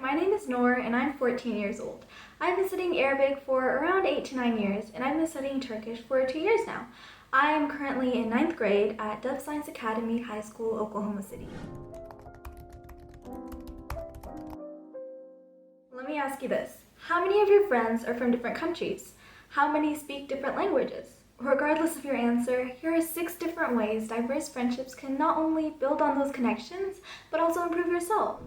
My name is Noor and I'm 14 years old. I've been studying Arabic for around 8 to 9 years and I've been studying Turkish for 2 years now. I am currently in 9th grade at Dove Science Academy High School, Oklahoma City. Let me ask you this. How many of your friends are from different countries? How many speak different languages? Regardless of your answer, here are 6 different ways diverse friendships can not only build on those connections, but also improve yourself.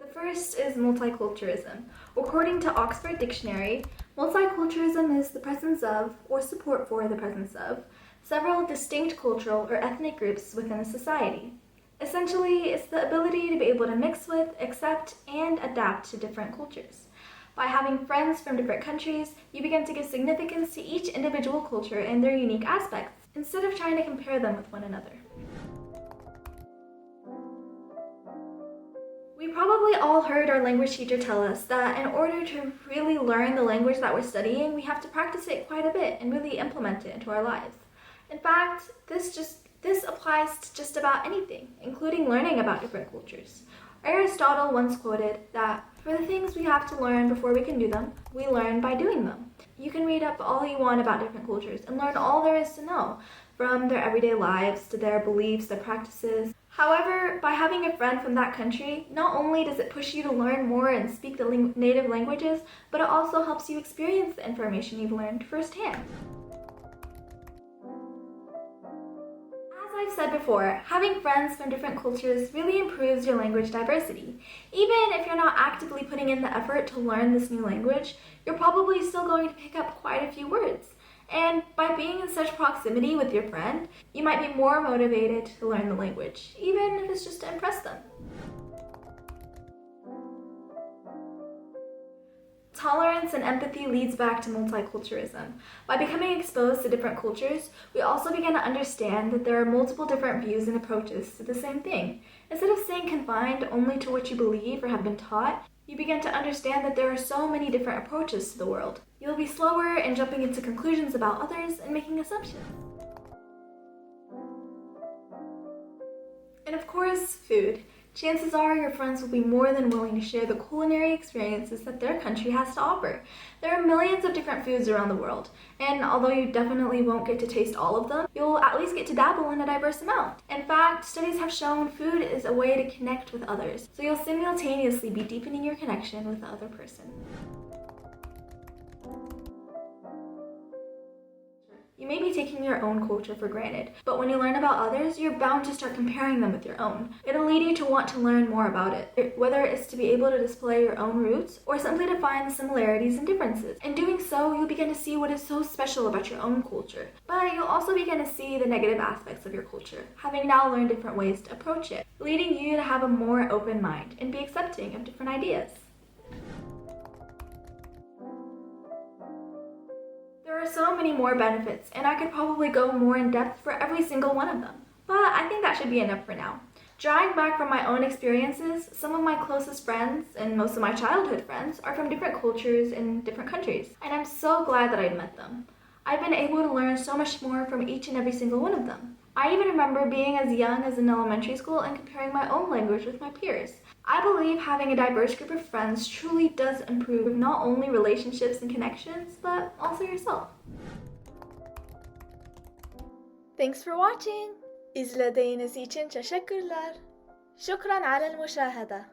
The first is multiculturalism. According to Oxford Dictionary, multiculturalism is the presence of, or support for the presence of, several distinct cultural or ethnic groups within a society. Essentially, it's the ability to be able to mix with, accept, and adapt to different cultures. By having friends from different countries, you begin to give significance to each individual culture and their unique aspects, instead of trying to compare them with one another. We probably all heard our language teacher tell us that in order to really learn the language that we're studying, we have to practice it quite a bit and really implement it into our lives. In fact, this applies to just about anything, including learning about different cultures. Aristotle once quoted that, "For the things we have to learn before we can do them, we learn by doing them." You can read up all you want about different cultures and learn all there is to know, from their everyday lives to their beliefs, their practices. However, by having a friend from that country, not only does it push you to learn more and speak the native languages, but it also helps you experience the information you've learned firsthand. As I've said before, having friends from different cultures really improves your language diversity. Even if you're not actively putting in the effort to learn this new language, you're probably still going to pick up quite a few words. And by being in such proximity with your friend, you might be more motivated to learn the language, even if it's just to impress them. Tolerance and empathy leads back to multiculturalism. By becoming exposed to different cultures, we also begin to understand that there are multiple different views and approaches to the same thing. Instead of staying confined only to what you believe or have been taught, you begin to understand that there are so many different approaches to the world. You'll be slower in jumping into conclusions about others and making assumptions. And of course, food. Chances are your friends will be more than willing to share the culinary experiences that their country has to offer. There are millions of different foods around the world, and although you definitely won't get to taste all of them, you'll at least get to dabble in a diverse amount. In fact, studies have shown food is a way to connect with others, so you'll simultaneously be deepening your connection with the other person. You may be taking your own culture for granted, but when you learn about others, you're bound to start comparing them with your own. It'll lead you to want to learn more about it, whether it's to be able to display your own roots or simply to find the similarities and differences. In doing so, you'll begin to see what is so special about your own culture, but you'll also begin to see the negative aspects of your culture, having now learned different ways to approach it, leading you to have a more open mind and be accepting of different ideas. There are so many more benefits, and I could probably go more in depth for every single one of them, but I think that should be enough for now. Drawing back from my own experiences, some of my closest friends and most of my childhood friends are from different cultures in different countries, and I'm so glad that I'd met them. I've been able to learn so much more from each and every single one of them. I even remember being as young as in elementary school and comparing my own language with my peers. I believe having a diverse group of friends truly does improve not only relationships and connections, but also yourself. Thanks for watching. İzlediğiniz için teşekkürler. شكرا على المشاهدة.